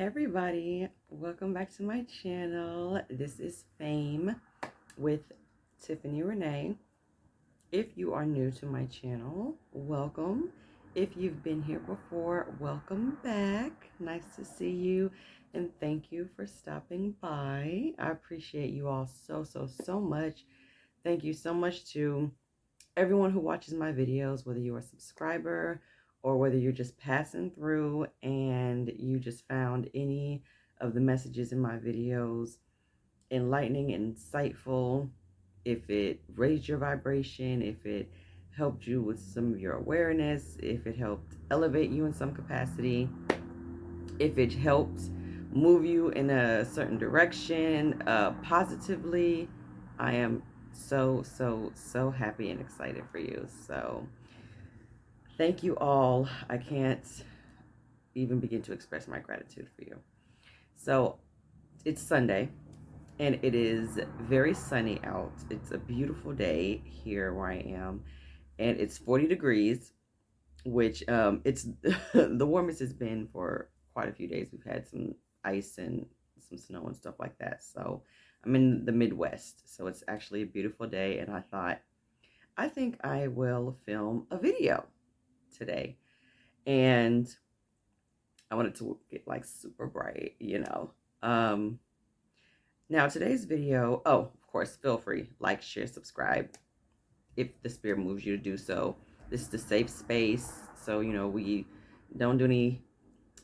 Hey everybody, welcome back to my channel. This is Fame with Tiffany Renee. If you are new to my channel, welcome. If you've been here before, welcome back. Nice to see you and thank you for stopping by. I appreciate you all so much. Thank you so much to everyone who watches my videos, whether you're a subscriber or whether you're just passing through and you just found any of the messages in my videos enlightening and insightful, if it raised your vibration, if it helped you with some of your awareness, if it helped elevate you in some capacity, if it helped move you in a certain direction positively, I am so happy and excited for you. So thank you all. I can't even begin to express my gratitude for you. So it's Sunday and it is very sunny out. It's a beautiful day here where I am, and it's 40 degrees, which it's the warmest it's been for quite a few days. We've had some ice and some snow and stuff like that. So I'm in the Midwest, so it's actually a beautiful day, and I thought, I think I will film a video today. And I wanted to get like super bright, Now today's video, oh, of course, feel free, like, share, subscribe if the spirit moves you to do so. This is the safe space, so we don't do any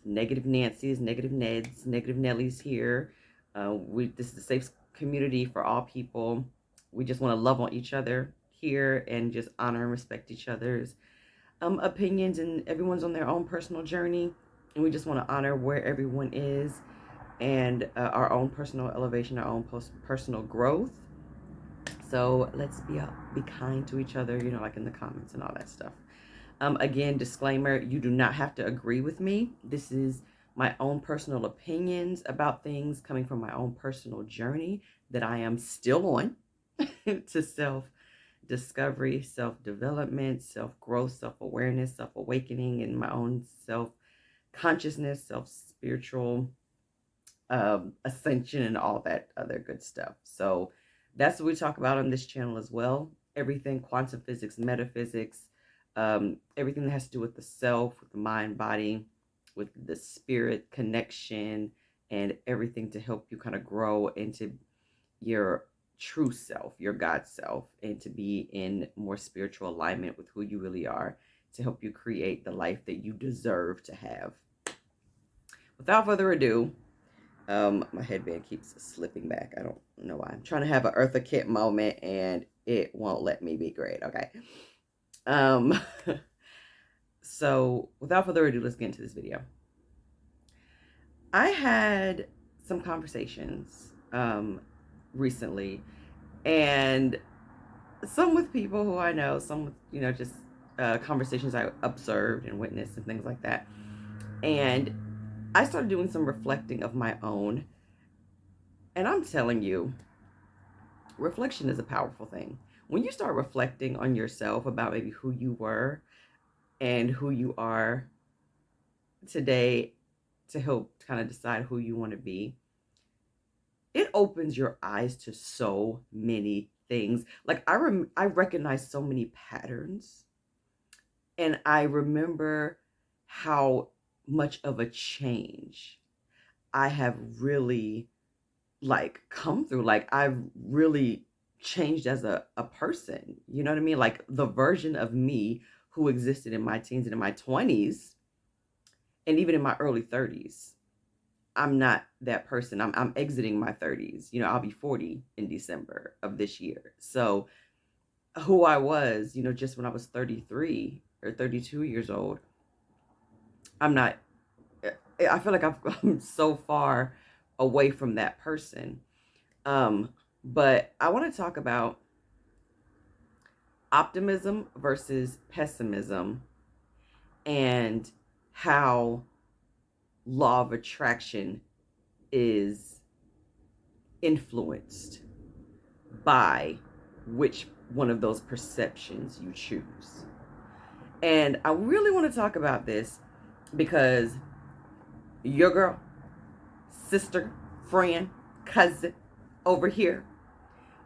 negative Nancy's, negative Neds, negative Nellies here. This is a safe community for all people. We just want to love on each other here and just honor and respect each other's opinions, and everyone's on their own personal journey, and we just want to honor where everyone is and our own personal elevation, our own personal growth. So let's be kind to each other, like in the comments and all that stuff. Again, disclaimer, you do not have to agree with me. This is my own personal opinions about things coming from my own personal journey that I am still on to self-discovery, self-development, self-growth, self-awareness, self-awakening, and my own self-consciousness, self-spiritual ascension, and all that other good stuff. So that's what we talk about on this channel as well. Everything quantum physics, metaphysics, everything that has to do with the self, with the mind, body, with the spirit connection, and everything to help you kind of grow into your true self, your God self, and to be in more spiritual alignment with who you really are, to help you create the life that you deserve to have. Without further ado, my headband keeps slipping back. I don't know why. I'm trying to have an Eartha Kitt moment and it won't let me be great. Okay. So without further ado, let's get into this video. I had some conversations recently, and some with people who I know, some with, just conversations I observed and witnessed and things like that. And I started doing some reflecting of my own. And I'm telling you, reflection is a powerful thing. When you start reflecting on yourself about maybe who you were and who you are today, to help kind of decide who you want to be, it opens your eyes to so many things. Like I recognize so many patterns, and I remember how much of a change I have really come through. Like I've really changed as a person, you know what I mean? Like the version of me who existed in my teens and in my 20s and even in my early 30s, I'm not that person. I'm exiting my 30s. I'll be 40 in December of this year. So who I was, just when I was 33 or 32 years old, I'm not, I feel like I'm so far away from that person. But I want to talk about optimism versus pessimism, and how law of attraction is influenced by which one of those perceptions you choose. And I really want to talk about this because your girl, sister, friend, cousin over here.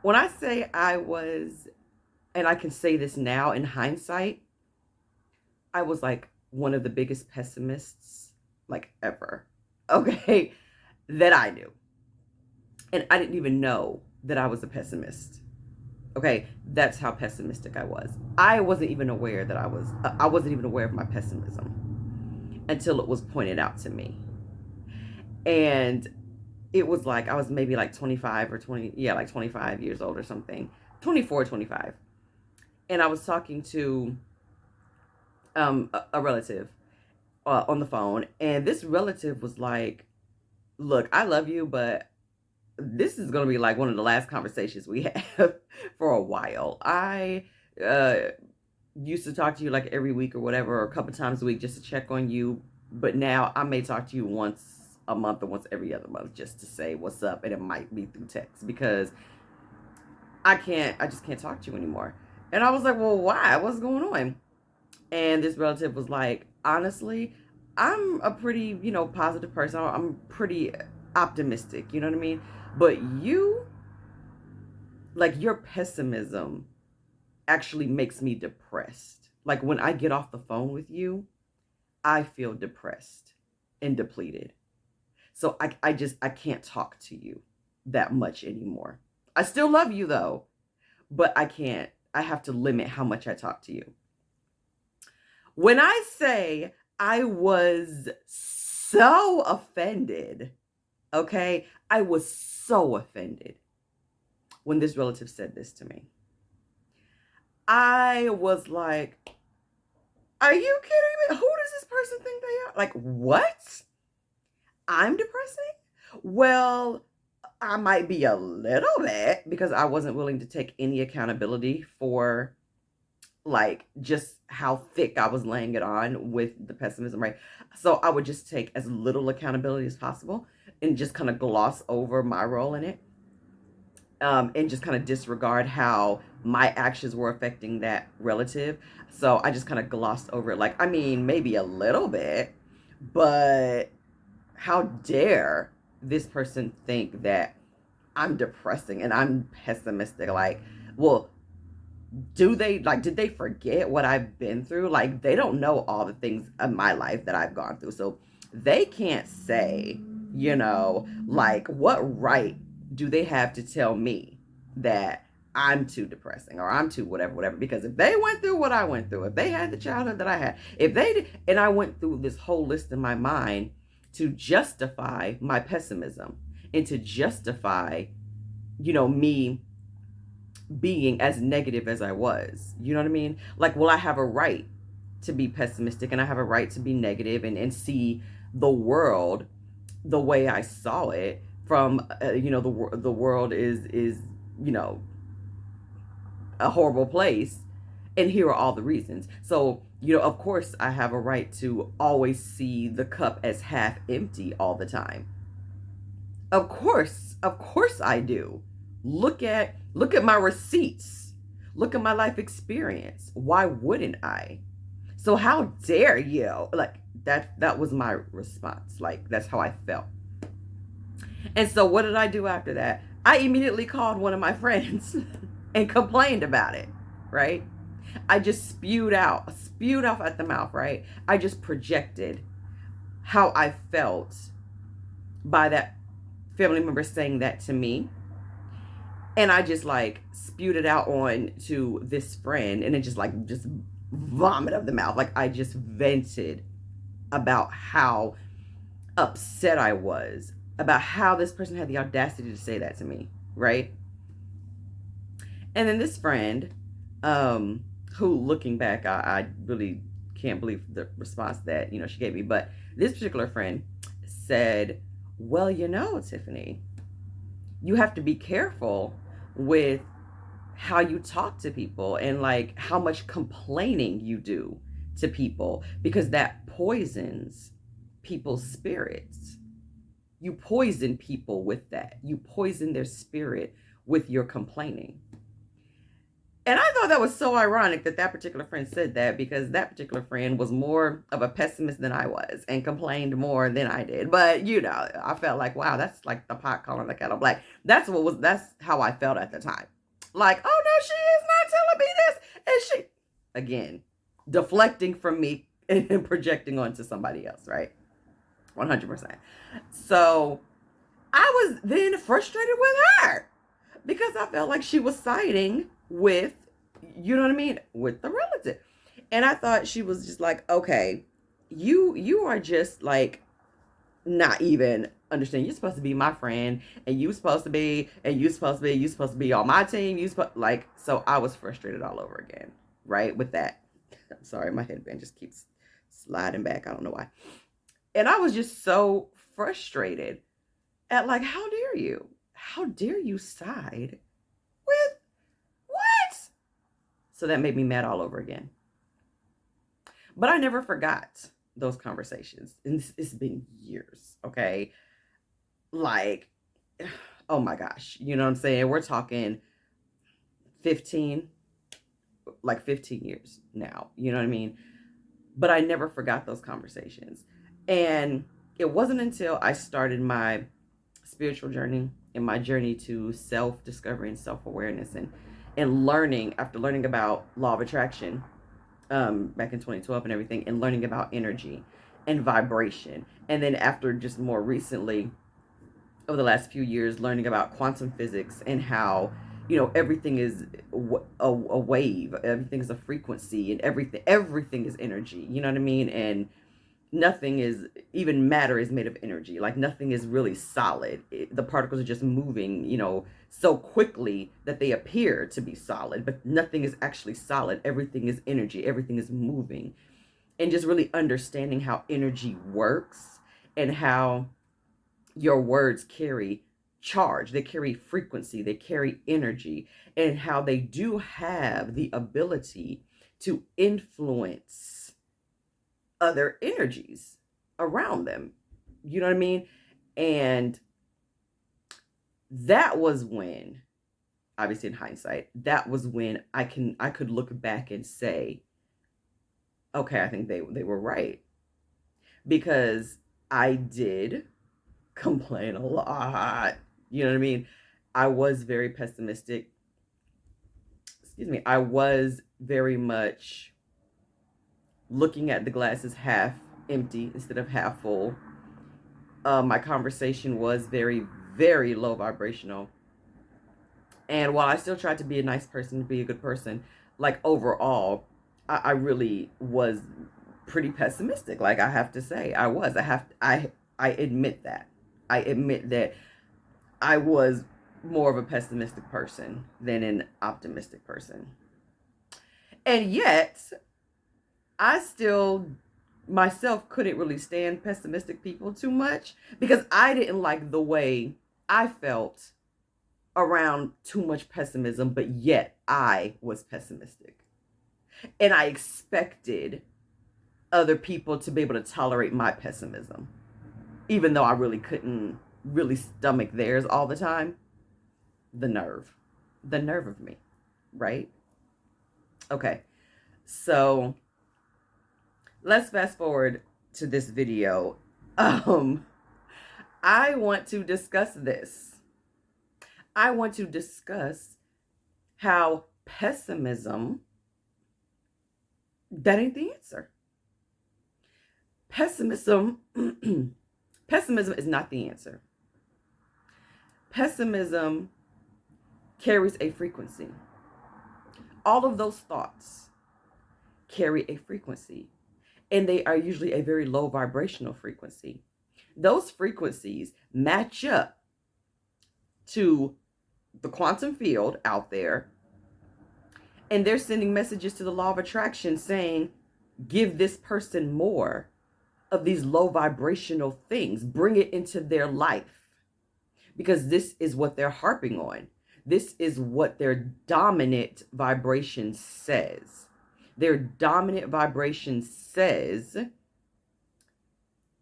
When I say I was, and I can say this now in hindsight, I was like one of the biggest pessimists like ever. Okay, that I knew. And I didn't even know that I was a pessimist. Okay, that's how pessimistic I was. I wasn't even aware that I wasn't even aware of my pessimism until it was pointed out to me. And it was like, I was maybe like 25 or 20, yeah, like 25 years old or something, 24, 25. And I was talking to a relative on the phone. And this relative was like, look, I love you, but this is going to be like one of the last conversations we have for a while. I used to talk to you like every week or whatever, or a couple times a week just to check on you. But now I may talk to you once a month or once every other month just to say what's up. And it might be through text because I just can't talk to you anymore. And I was like, well, why? What's going on? And this relative was like, honestly, I'm a pretty, positive person. I'm pretty optimistic, you know what I mean? But you, like, your pessimism actually makes me depressed. Like, when I get off the phone with you, I feel depressed and depleted. So I can't talk to you that much anymore. I still love you though, but I have to limit how much I talk to you. When I say I was so offended, okay, I was so offended when this relative said this to me. I was like, are you kidding me? Who does this person think they are? Like, what? I'm depressing? Well, I might be a little bit because I wasn't willing to take any accountability for like just how thick I was laying it on with the pessimism, right? So I would just take as little accountability as possible and just kind of gloss over my role in it. And just kind of disregard how my actions were affecting that relative. So I just kind of glossed over it. Like, I mean, maybe a little bit, but how dare this person think that I'm depressing and I'm pessimistic? Like, well, did they forget what I've been through? Like, they don't know all the things in my life that I've gone through. So they can't say, like, what right do they have to tell me that I'm too depressing or I'm too whatever? Because if they went through what I went through, if they had the childhood that I had, if they did, and I went through this whole list in my mind to justify my pessimism and to justify, me being as negative as I was. You know what I mean? Like, well, I have a right to be pessimistic and I have a right to be negative and see the world the way I saw it from, the world is, a horrible place. And here are all the reasons. So, of course, I have a right to always see the cup as half empty all the time. Of course I do. Look at my receipts. Look at my life experience. Why wouldn't I? So how dare you? Like, that was my response. Like, that's how I felt. And so what did I do after that? I immediately called one of my friends and complained about it, right? I just spewed off at the mouth, right? I just projected how I felt by that family member saying that to me. And I just like spewed it out on to this friend, and it just vomit of the mouth. Like, I just vented about how upset I was about how this person had the audacity to say that to me, right? And then this friend, who, looking back, I really can't believe the response that she gave me. But this particular friend said, well, Tiffany, you have to be careful with how you talk to people and like how much complaining you do to people, because that poisons people's spirits. You poison people with that. You poison their spirit with your complaining. And I thought that was so ironic that that particular friend said that, because that particular friend was more of a pessimist than I was and complained more than I did. But, you know, I felt like, wow, that's like the pot calling the kettle black. That's how I felt at the time. Like, oh no, she is not telling me this. And she, again, deflecting from me and projecting onto somebody else, right? 100%. So I was then frustrated with her because I felt like she was siding with, you know what I mean, with the relative. And I thought she was just like, okay, you are just like not even understand. You're supposed to be my friend, and you supposed to be, and you supposed to be on my team. Like, so I was frustrated all over again, right? With that. I'm sorry, my headband just keeps sliding back. I don't know why. And I was just so frustrated at, like, how dare you? How dare you side with what? So that made me mad all over again. But I never forgot those conversations. And it's been years, okay? Like, oh my gosh. You know what I'm saying? We're talking 15, like 15 years now. You know what I mean? But I never forgot those conversations. And it wasn't until I started my spiritual journey and my journey to self-discovery and self-awareness and learning, after learning about law of attraction back in 2012 and everything, and learning about energy and vibration, and then after just more recently over the last few years learning about quantum physics and how, you know, everything is a wave, everything is a frequency, and everything is energy, you know what I mean? And nothing is, even matter is made of energy. Like, nothing is really solid. The particles are just moving, you know, so quickly that they appear to be solid, but nothing is actually solid. Everything is energy. Everything is moving. And just really understanding how energy works and how your words carry charge, they carry frequency, they carry energy, and how they do have the ability to influence other energies around them. You know what I mean? And that was when, obviously in hindsight, that was when I could look back and say, okay, I think they were right. Because I did complain a lot. You know what I mean? I was very pessimistic. Excuse me. I was very much looking at the glasses half empty instead of half full. My conversation was very, very low vibrational. And while I still tried to be a nice person, to be a good person, like overall, I really was pretty pessimistic. Like, I have to say, I was. I admit that. I admit that I was more of a pessimistic person than an optimistic person. And yet, I still myself couldn't really stand pessimistic people too much, because I didn't like the way I felt around too much pessimism, but yet I was pessimistic. And I expected other people to be able to tolerate my pessimism, even though I really couldn't really stomach theirs all the time. The nerve of me, right? Okay, so let's fast forward to this video. I want to discuss this. I want to discuss how pessimism, that ain't the answer. Pessimism is not the answer. Pessimism carries a frequency. All of those thoughts carry a frequency, and they are usually a very low vibrational frequency. Those frequencies match up to the quantum field out there, and they're sending messages to the law of attraction saying, give this person more of these low vibrational things, bring it into their life, because this is what they're harping on. This is what their dominant vibration says. Their dominant vibration says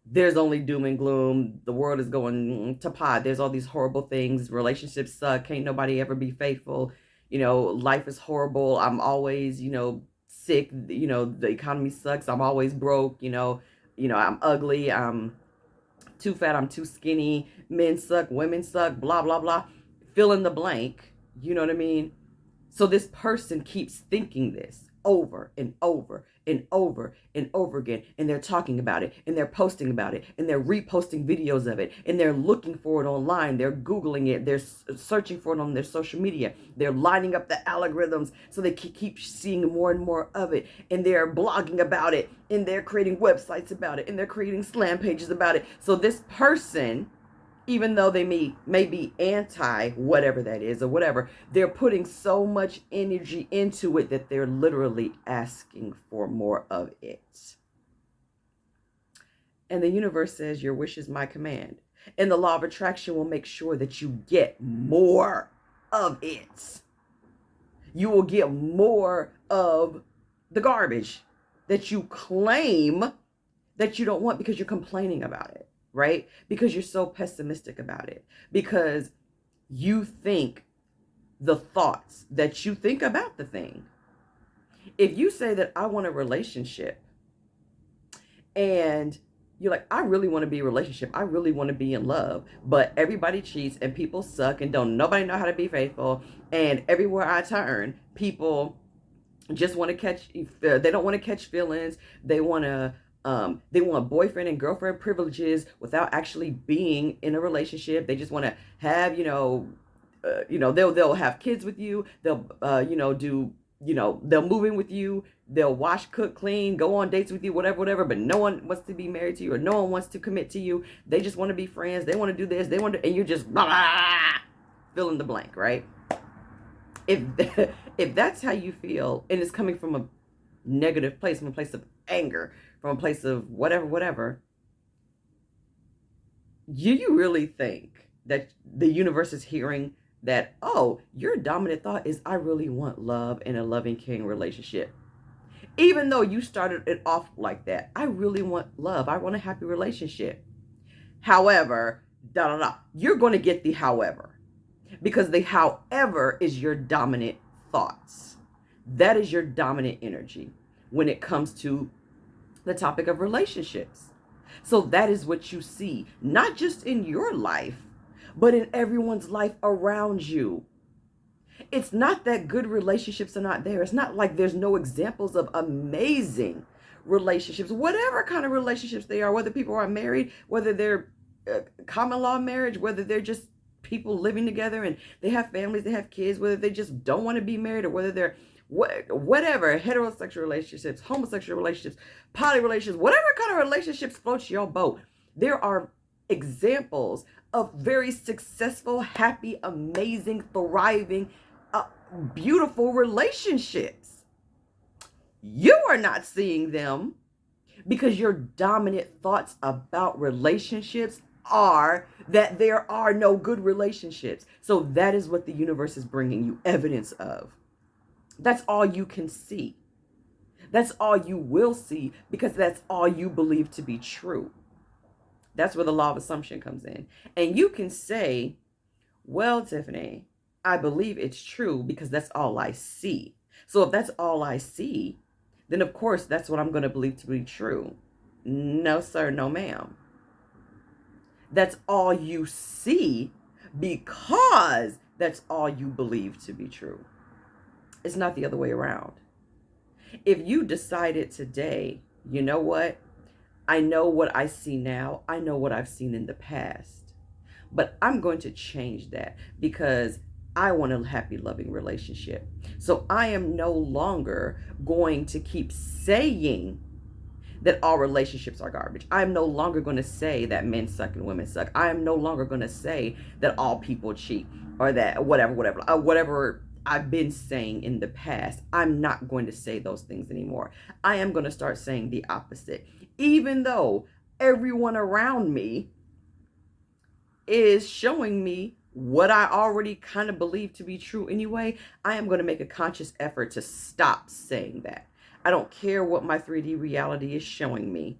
there's only doom and gloom. The world is going to pot. There's all these horrible things. Relationships suck. Can't nobody ever be faithful. life is horrible. I'm always, sick. The economy sucks. I'm always broke. I'm ugly. I'm too fat. I'm too skinny. Men suck. Women suck. Blah, blah, blah. Fill in the blank. You know what I mean? So this person keeps thinking this over and over and over and over again. And they're talking about it, and they're posting about it, and they're reposting videos of it, and they're looking for it online. They're Googling it. They're searching for it on their social media. They're lining up the algorithms so they can keep seeing more and more of it. And they're blogging about it, and they're creating websites about it, and they're creating slam pages about it. So this person, even though they may be anti whatever that is or whatever, they're putting so much energy into it that they're literally asking for more of it. And the universe says, your wish is my command. And the law of attraction will make sure that you get more of it. You will get more of the garbage that you claim that you don't want because you're complaining about it. Right? Because you're so pessimistic about it. Because you think the thoughts that you think about the thing. If you say that I want a relationship and you're like, I really want to be in a relationship. I really want to be in love. But everybody cheats and people suck and nobody know how to be faithful. And everywhere I turn, people just want to they don't want to catch feelings. They want boyfriend and girlfriend privileges without actually being in a relationship. They just want to have, they'll have kids with you. They'll, they'll move in with you. They'll wash, cook, clean, go on dates with you, whatever. But no one wants to be married to you, or no one wants to commit to you. They just want to be friends. They want to do this. And you're just blah, blah, fill in the blank, right? If that's how you feel, and it's coming from a negative place, from a place of anger, from a place of whatever, do you really think that the universe is hearing that, oh, your dominant thought is, I really want love and a loving, caring relationship? Even though you started it off like that, I really want love. I want a happy relationship. However, you're going to get the however. Because the however is your dominant thoughts. That is your dominant energy when it comes to the topic of relationships. So that is what you see, not just in your life, but in everyone's life around you. It's not that good relationships are not there. It's not like there's no examples of amazing relationships, whatever kind of relationships they are, whether people are married, whether they're common law marriage, whether they're just people living together and they have families, they have kids, whether they just don't want to be married, or whether they're whatever, heterosexual relationships, homosexual relationships, poly relationships, whatever kind of relationships floats your boat. There are examples of very successful, happy, amazing, thriving, beautiful relationships. You are not seeing them because your dominant thoughts about relationships are that there are no good relationships. So that is what the universe is bringing you evidence of. That's all you can see. That's all you will see, because that's all you believe to be true. That's where the law of assumption comes in. And you can say, well, Tiffany, I believe it's true because that's all I see. So if that's all I see, then of course that's what I'm going to believe to be true. No, sir, no, ma'am. That's all you see because that's all you believe to be true. It's not the other way around. If you decided today, you know what? I know what I see now. I know what I've seen in the past. But I'm going to change that because I want a happy, loving relationship. So I am no longer going to keep saying that all relationships are garbage. I'm no longer going to say that men suck and women suck. I am no longer going to say that all people cheat, or that whatever I've been saying in the past. I'm not going to say those things anymore. I am going to start saying the opposite. Even though everyone around me is showing me what I already kind of believe to be true anyway, I am going to make a conscious effort to stop saying that. I don't care what my 3D reality is showing me.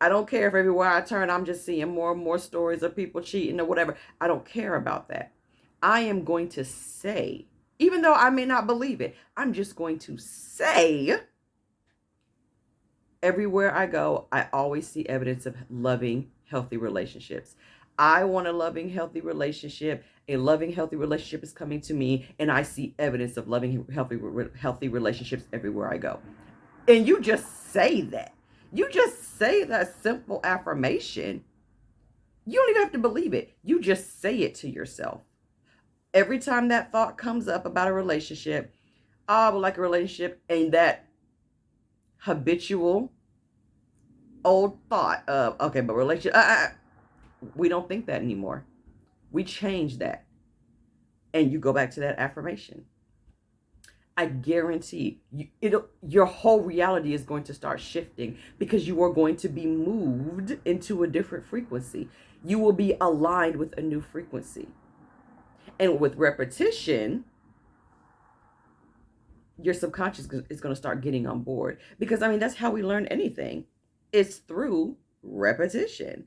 I don't care if everywhere I turn, I'm just seeing more and more stories of people cheating or whatever. I don't care about that. I am going to say Even though I may not believe it, I'm just going to say, everywhere I go, I always see evidence of loving, healthy relationships. I want a loving, healthy relationship. A loving, healthy relationship is coming to me, and I see evidence of loving, healthy relationships everywhere I go. And you just say that. You just say that simple affirmation. You don't even have to believe it. You just say it to yourself. Every time that thought comes up about a relationship, I would like a relationship, and that habitual old thought of, okay, but relationship, we don't think that anymore. We change that. And you go back to that affirmation. I guarantee you, your whole reality is going to start shifting because you are going to be moved into a different frequency. You will be aligned with a new frequency. And with repetition, your subconscious is going to start getting on board. Because, I mean, that's how we learn anything. It's through repetition.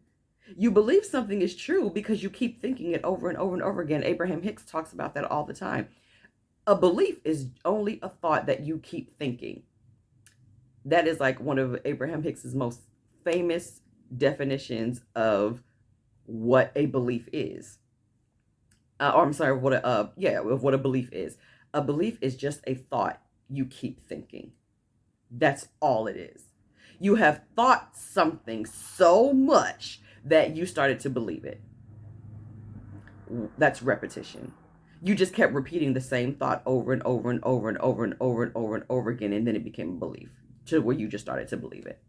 You believe something is true because you keep thinking it over and over and over again. Abraham Hicks talks about that all the time. A belief is only a thought that you keep thinking. That is like one of Abraham Hicks's most famous definitions of what a belief is. Or I'm sorry, of what a belief is. A belief is just a thought you keep thinking. That's all it is. You have thought something so much that you started to believe it. That's repetition. You just kept repeating the same thought over and over and over and over and over and over and over again, and then it became a belief to where you just started to believe it.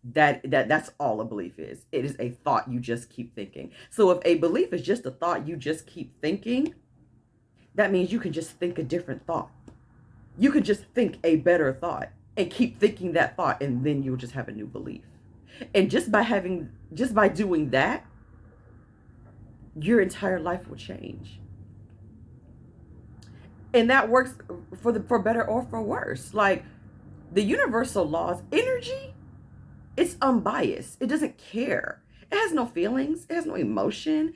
That's all a belief is. It is a thought you just keep thinking. So if a belief is just a thought you just keep thinking, that means you can just think a different thought. You could just think a better thought and keep thinking that thought, and then you'll just have a new belief. And just by doing that, your entire life will change. And that works for better or for worse. Like the universal laws, energy, it's unbiased. It doesn't care. It has no feelings. It has no emotion.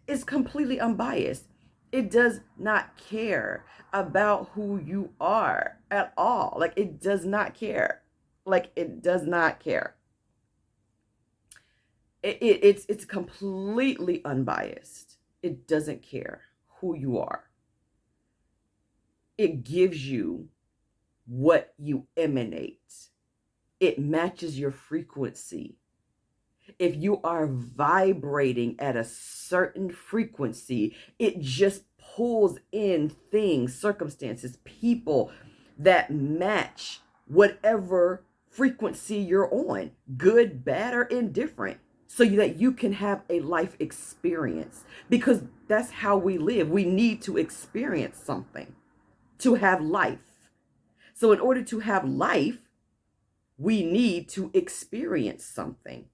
It's completely unbiased. It does not care about who you are at all. Like it does not care. Like it does not care. It's completely unbiased. It doesn't care who you are. It gives you what you emanate. It matches your frequency. If you are vibrating at a certain frequency, it just pulls in things, circumstances, people that match whatever frequency you're on, good, bad, or indifferent, so that you can have a life experience. Because that's how we live. We need to experience something to have life. So in order to have life, we need to experience something.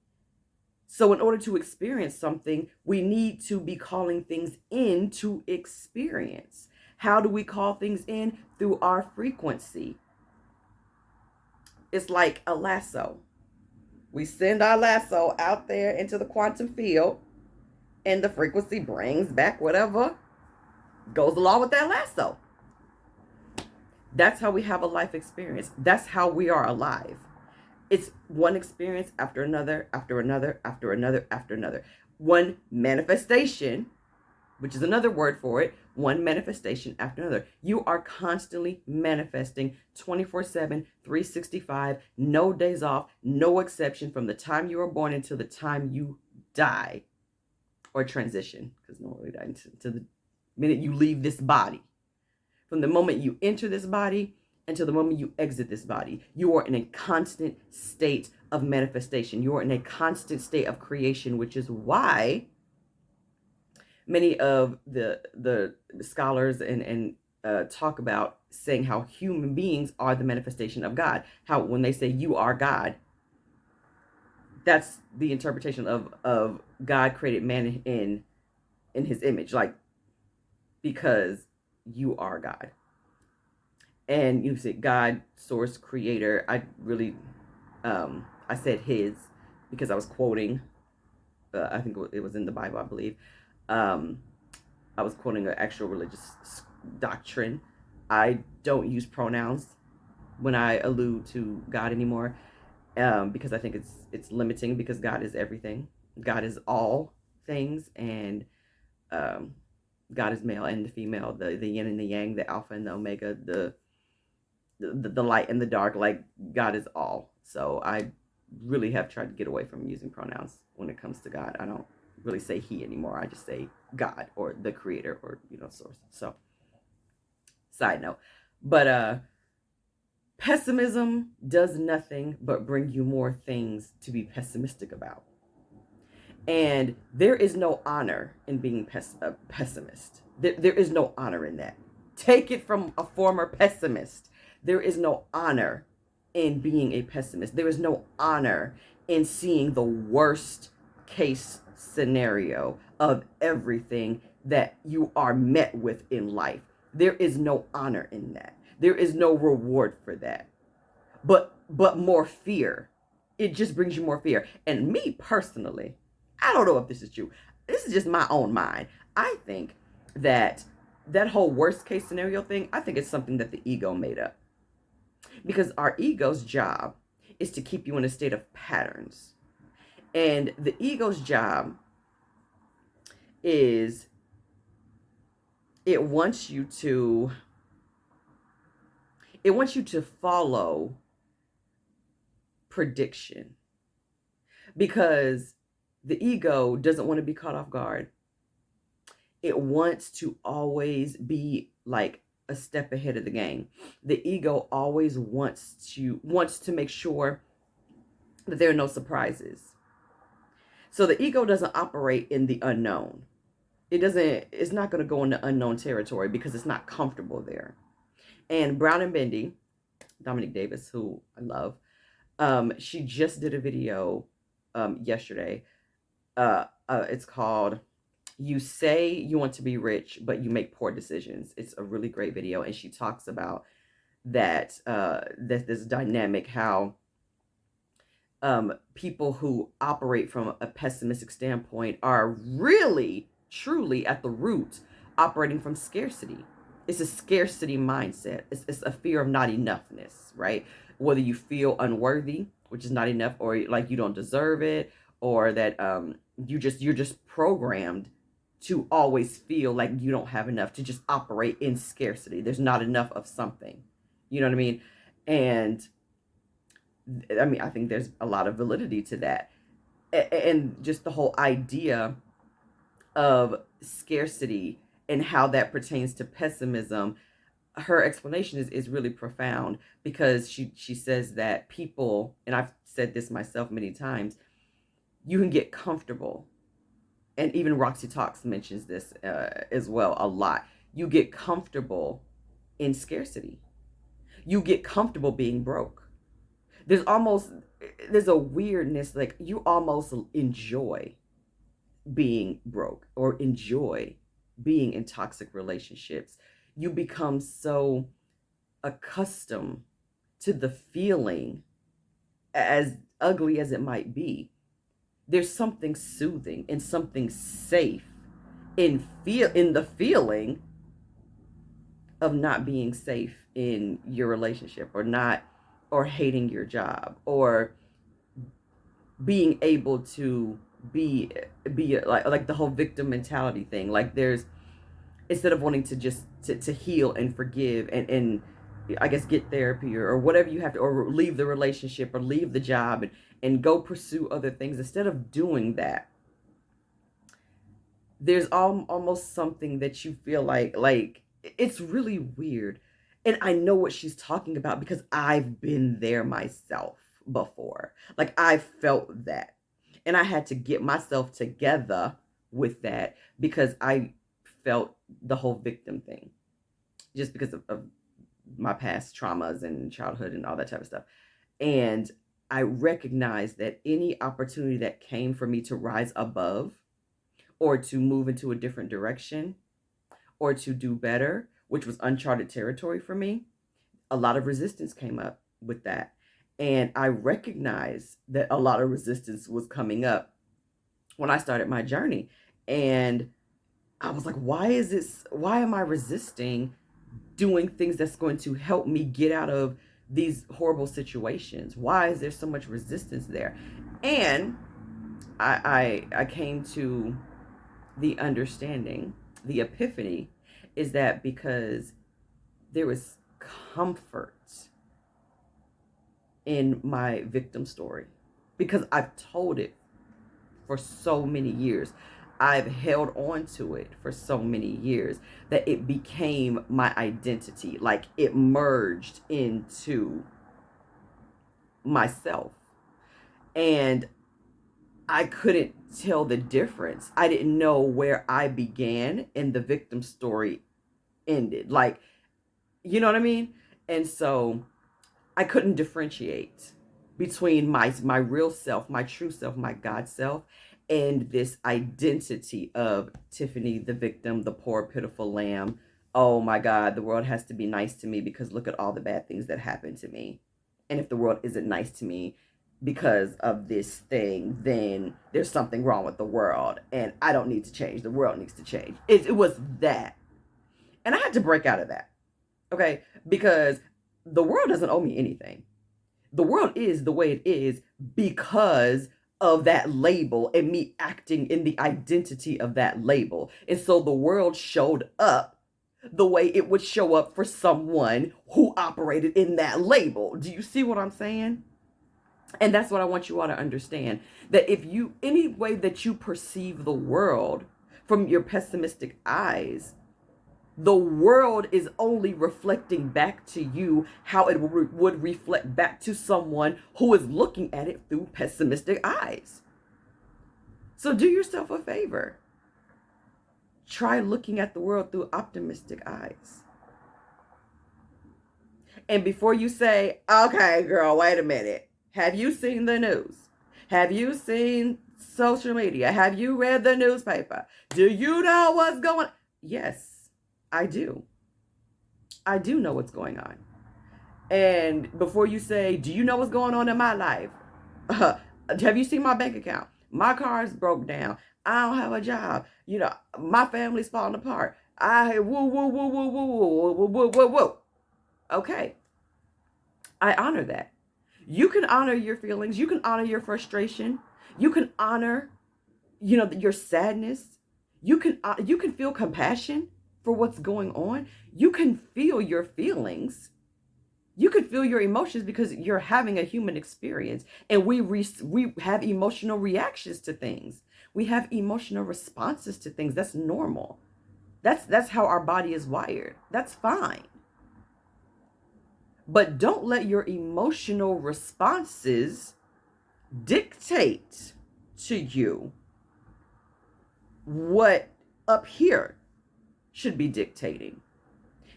So in order to experience something, we need to be calling things in to experience. How do we call things in? Through our frequency. It's like a lasso. We send our lasso out there into the quantum field, and the frequency brings back whatever goes along with that lasso. That's how we have a life experience. That's how we are alive. It's one experience after another, after another, after another, after another. One manifestation, which is another word for it, one manifestation after another. You are constantly manifesting 24/7, 365, no days off, no exception from the time you were born until the time you die or transition, because normally die until the minute you leave this body. From the moment you enter this body until the moment you exit this body, you are in a constant state of manifestation. You are in a constant state of creation, which is why many of the scholars and talk about saying how human beings are the manifestation of God. How when they say you are God, that's the interpretation of God created man in his image, like, because you are God. And you say God, source, creator. I really, I said his because I was quoting, I think it was in the Bible, I believe. I was quoting an actual religious doctrine. I don't use pronouns when I allude to God anymore, because I think it's limiting, because God is everything. God is all things, and um, God is male and the female, the yin and the yang, the alpha and the omega, the light and the dark. Like, God is all. So I really have tried to get away from using pronouns when it comes to God. I don't really say he anymore. I just say God, or the creator, or source. So, side note. But pessimism does nothing but bring you more things to be pessimistic about. And there is no honor in being a pessimist. There is no honor in that. Take it from a former pessimist. There is no honor in being a pessimist. There is no honor in seeing the worst case scenario of everything that you are met with in life. There is no honor in that. There is no reward for that. But more fear. It just brings you more fear. And me personally, I don't know if this is true. This is just my own mind. I think that whole worst case scenario thing, I think it's something that the ego made up. Because our ego's job is to keep you in a state of patterns. And the ego's job is, it wants you to follow prediction, because the ego doesn't want to be caught off guard. It wants to always be like a step ahead of the game. The ego always wants to make sure that there are no surprises. So the ego doesn't operate in the unknown. It's not going to go into unknown territory because it's not comfortable there. And Brown and Bendy, Dominique Davis, who I love, she just did a video yesterday. It's called "You Say You Want to Be Rich, but You Make Poor Decisions." It's a really great video, and she talks about that this dynamic, how people who operate from a pessimistic standpoint are really, truly at the root operating from scarcity. It's a scarcity mindset. It's a fear of not enoughness, right? Whether you feel unworthy, which is not enough, or like you don't deserve it, or that you're just programmed to always feel like you don't have enough, to just operate in scarcity. There's not enough of something. You know what I mean? And I mean, I think there's a lot of validity to that. And just the whole idea of scarcity and how that pertains to pessimism, her explanation is really profound, because she says that people, and I've said this myself many times, you can get comfortable. And even Roxy Talks mentions this as well a lot. You get comfortable in scarcity. You get comfortable being broke. There's a weirdness, like you almost enjoy being broke, or enjoy being in toxic relationships. You become so accustomed to the feeling, as ugly as it might be. There's something soothing and something safe in the feeling of not being safe in your relationship, or hating your job, or being able to be like the whole victim mentality thing. Like, there's, instead of wanting to just to heal and forgive and I guess get therapy, or whatever you have to, or leave the relationship, or leave the job, and go pursue other things, instead of doing that, there's almost something that you feel like it's really weird. And I know what she's talking about, because I've been there myself before. Like, I felt that, and I had to get myself together with that, because I felt the whole victim thing, just because of my past traumas and childhood and all that type of stuff. And I recognized that any opportunity that came for me to rise above, or to move into a different direction, or to do better, which was uncharted territory for me, a lot of resistance came up with that. And I recognized that a lot of resistance was coming up when I started my journey. And I was like, why am I resisting doing things that's going to help me get out of these horrible situations? Why is there so much resistance there? And I came to the understanding, the epiphany, is that because there was comfort in my victim story, because I've told it for so many years. I've held on to it for so many years that it became my identity. Like it merged into myself. And I couldn't tell the difference. I didn't know where I began and the victim story ended. Like, you know what I mean? And so I couldn't differentiate between my real self, my true self, my God self, and this identity of Tiffany, the victim, the poor, pitiful lamb. Oh my God, the world has to be nice to me because look at all the bad things that happened to me. And if the world isn't nice to me because of this thing, then there's something wrong with the world. And I don't need to change. The world needs to change. It was that. And I had to break out of that. Okay? Because the world doesn't owe me anything. The world is the way it is because of that label and me acting in the identity of that label. And so the world showed up the way it would show up for someone who operated in that label. Do you see what I'm saying? And that's what I want you all to understand, that if you, any way that you perceive the world from your pessimistic eyes, the world is only reflecting back to you how it would reflect back to someone who is looking at it through pessimistic eyes. So do yourself a favor. Try looking at the world through optimistic eyes. And before you say, okay, girl, wait a minute. Have you seen the news? Have you seen social media? Have you read the newspaper? Do you know what's going on? Yes, I do. I do know what's going on. And before you say, do you know what's going on in my life? Have you seen my bank account? My car's broke down. I don't have a job. You know, my family's falling apart. Woo, woo, woo, woo, woo, woo, woo, woo, woo, woo. Okay. I honor that. You can honor your feelings. You can honor your frustration. You can honor, your sadness. You can feel compassion for what's going on. You can feel your feelings. You can feel your emotions because you're having a human experience. And we have emotional reactions to things. We have emotional responses to things. That's normal. That's how our body is wired. That's fine. But don't let your emotional responses dictate to you what up here should be dictating.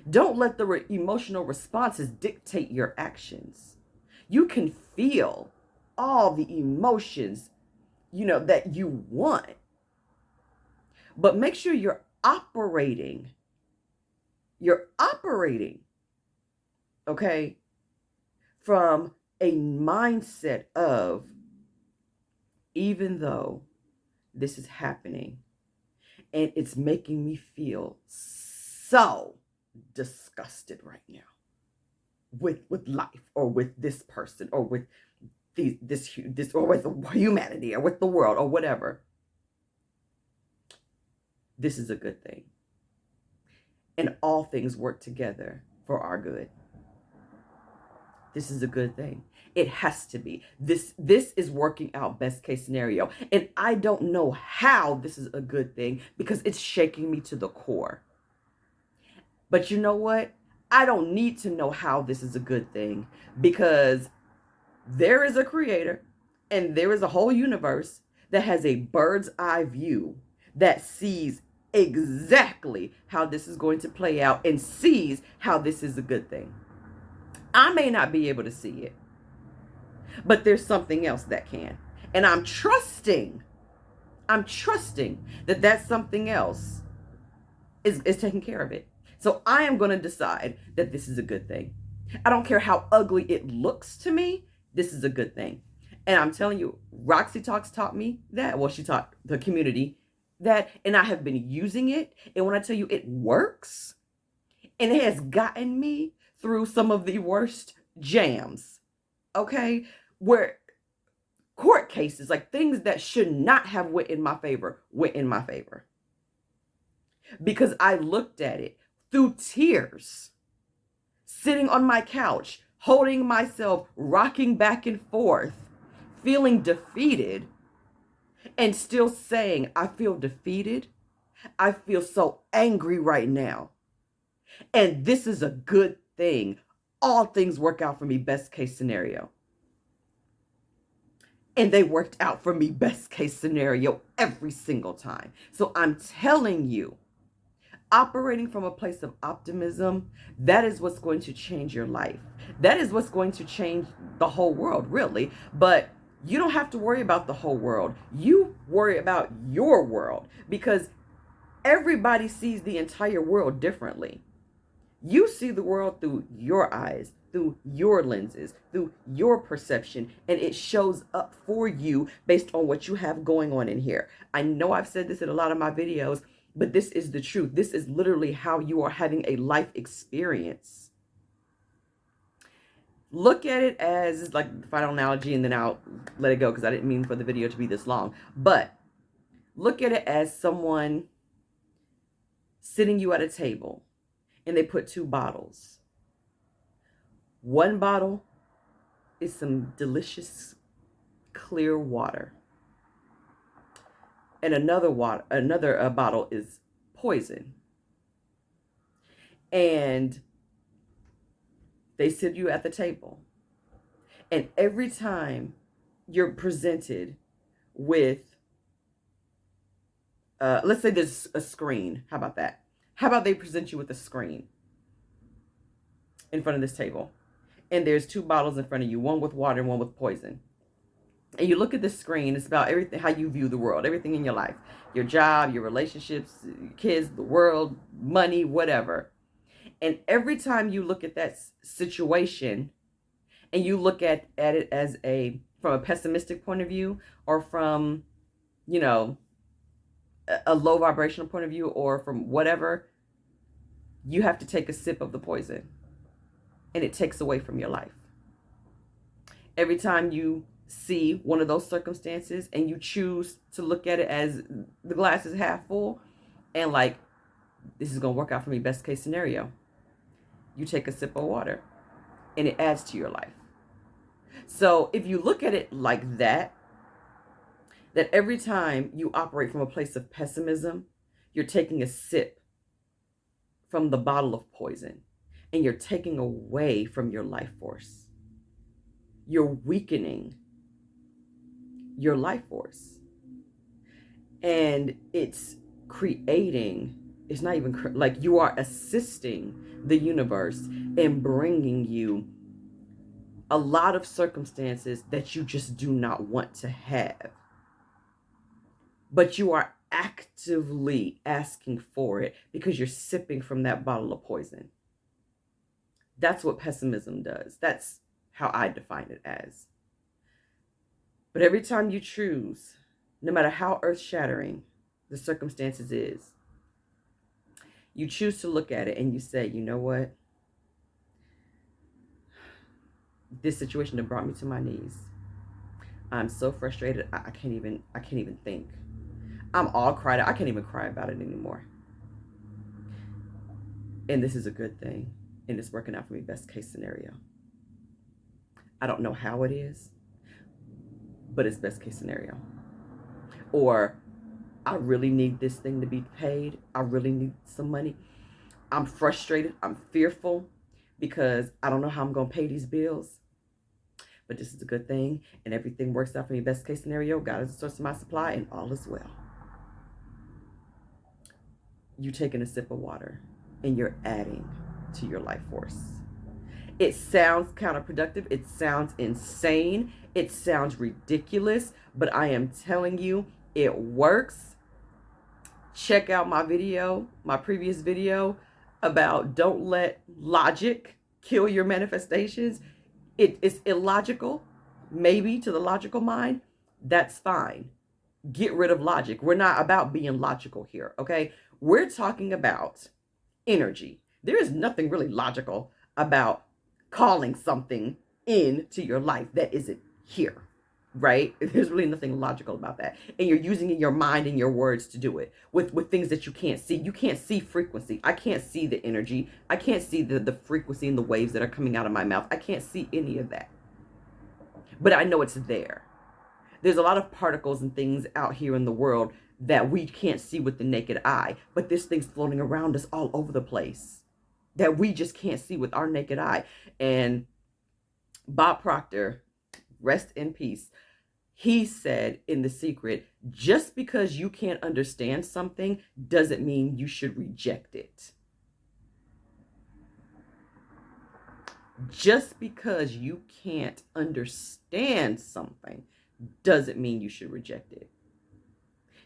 Don't let the emotional responses dictate your actions. You can feel all the emotions, that you want. But make sure you're operating, okay, from a mindset of, even though this is happening and it's making me feel so disgusted right now with life or with this person or with this or with humanity or with the world or whatever, this is a good thing. And all things work together for our good. This is a good thing. It has to be. This is working out best case scenario. And I don't know how this is a good thing because it's shaking me to the core. But you know what? I don't need to know how this is a good thing because there is a creator and there is a whole universe that has a bird's eye view that sees exactly how this is going to play out and sees how this is a good thing. I may not be able to see it, but there's something else that can. And I'm trusting that something else is taking care of it. So I am going to decide that this is a good thing. I don't care how ugly it looks to me. This is a good thing. And I'm telling you, Roxy Talks taught me that. Well, she taught the community that, and I have been using it. And when I tell you it works, and it has gotten me through some of the worst jams, okay? Where court cases, like things that should not have went in my favor, went in my favor. Because I looked at it through tears, sitting on my couch, holding myself, rocking back and forth, feeling defeated, and still saying, I feel defeated. I feel so angry right now. And this is a good thing. All things work out for me, best case scenario. And they worked out for me, best case scenario, every single time. So I'm telling you, operating from a place of optimism, that is what's going to change your life. That is what's going to change the whole world, really. But you don't have to worry about the whole world. You worry about your world, because everybody sees the entire world differently. You see the world through your eyes, through your lenses, through your perception, and it shows up for you based on what you have going on in here. I know I've said this in a lot of my videos, but this is the truth. This is literally how you are having a life experience. Look at it as like the final analogy, and then I'll let it go because I didn't mean for the video to be this long. But look at it as someone sitting you at a table, and they put two bottles. One bottle is some delicious, clear water. And another bottle is poison. And they sit you at the table. And every time you're presented with, let's say there's a screen. How about that? How about they present you with a screen in front of this table? And there's two bottles in front of you, one with water and one with poison. And you look at the screen, it's about everything, how you view the world, everything in your life, your job, your relationships, your kids, the world, money, whatever. And every time you look at that situation and you look at it as from a pessimistic point of view, or from, a low vibrational point of view, or from whatever, you have to take a sip of the poison, and it takes away from your life. Every time you see one of those circumstances and you choose to look at it as the glass is half full and like, this is going to work out for me, best case scenario, you take a sip of water and it adds to your life. So if you look at it like that every time you operate from a place of pessimism, you're taking a sip from the bottle of poison, and you're taking away from your life force. You're weakening your life force. And it's not even like you are assisting the universe in bringing you a lot of circumstances that you just do not want to have. But you are actively asking for it because you're sipping from that bottle of poison. That's what pessimism does. That's how I define it as. But every time you choose, no matter how earth-shattering the circumstances is, you choose to look at it and you say, you know what? This situation that brought me to my knees. I'm so frustrated. I can't even think. I'm all cried out. I can't even cry about it anymore. And this is a good thing. And it's working out for me, best case scenario. I don't know how it is, but it's best case scenario. Or I really need this thing to be paid. I really need some money. I'm frustrated. I'm fearful because I don't know how I'm going to pay these bills. But this is a good thing, and everything works out for me, best case scenario. God is the source of my supply, and all is well. You taking a sip of water, and you're adding to your life force. It sounds counterproductive. It sounds insane. It sounds ridiculous, but I am telling you, it works. Check out my previous video about don't let logic kill your manifestations. It is illogical, maybe to the logical mind. That's fine. get rid of logic. We're not about being logical here, okay? We're talking about energy. There is nothing really logical about calling something into your life that isn't here, right? There's really nothing logical about that. And you're using your mind and your words to do it with things that you can't see. You can't see frequency. I can't see the energy. I can't see the frequency and the waves that are coming out of my mouth. I can't see any of that. But I know it's there. There's a lot of particles and things out here in the world that we can't see with the naked eye, but there's things floating around us all over the place that we just can't see with our naked eye. And Bob Proctor, rest in peace, he said in The Secret, just because you can't understand something doesn't mean you should reject it. Just because you can't understand something doesn't mean you should reject it.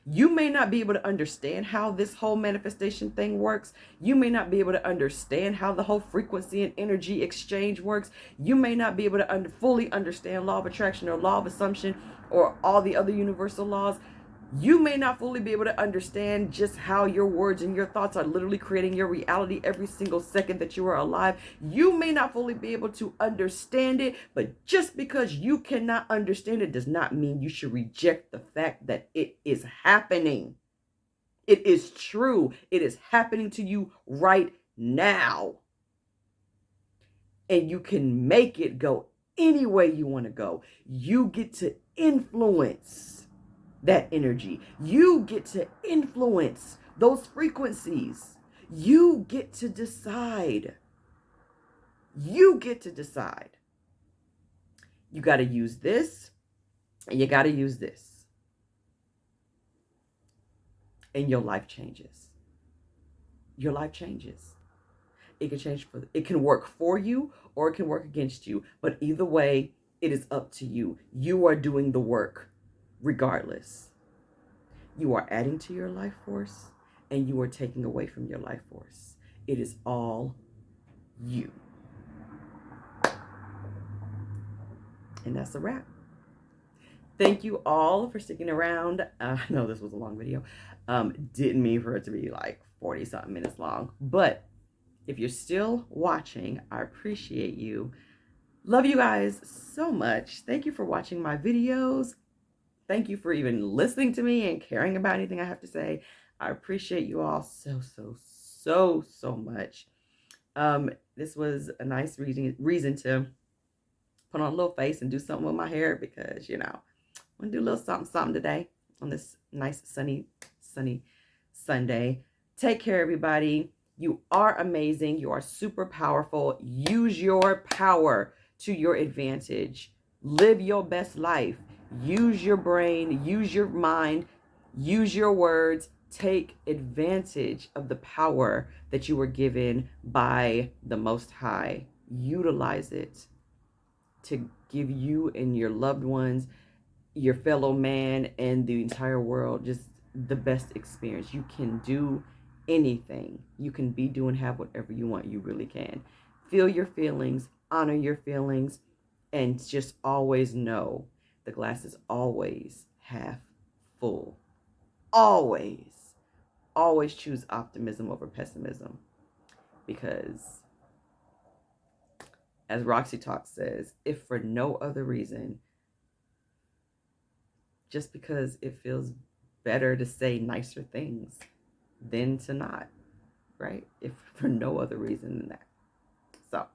You may not be able to understand how this whole manifestation thing works. You may not be able to understand how the whole frequency and energy exchange works. You may not be able to fully understand law of attraction or law of assumption or all the other universal laws. You may not fully be able to understand just how your words and your thoughts are literally creating your reality every single second that you are alive. You may not fully be able to understand it, but just because you cannot understand it does not mean you should reject the fact that it is happening. It is true. It is happening to you right now. And you can make it go any way you want to go. You get to influence that energy. You get to influence those frequencies. You get to decide. You get to decide. You got to use this and you got to use this. And your life changes. Your life changes. It can change it can work for you or it can work against you. But either way, it is up to you. You are doing the work. Regardless, you are adding to your life force and you are taking away from your life force. It is all you. And that's a wrap. Thank you all for sticking around. I know this was a long video. Didn't mean for it to be like 40-something minutes long. But if you're still watching, I appreciate you. Love you guys so much. Thank you for watching my videos. Thank you for even listening to me and caring about anything I have to say. I appreciate you all so much. This was a nice reason to put on a little face and do something with my hair because, you know, I'm going to do a little something today on this nice sunny Sunday. Take care, everybody. You are amazing. You are super powerful. Use your power to your advantage. Live your best life. Use your brain, use your mind, use your words. Take advantage of the power that you were given by the Most High. Utilize it to give you and your loved ones, your fellow man, and the entire world just the best experience. You can do anything. You can be, do, and have whatever you want. You really can. Feel your feelings, honor your feelings, and just always know the glass is always half full. Always. Always choose optimism over pessimism. Because, as Roxy Talk says, if for no other reason, just because it feels better to say nicer things than to not, right? If for no other reason than that. So,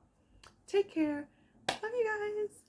take care. Love you guys.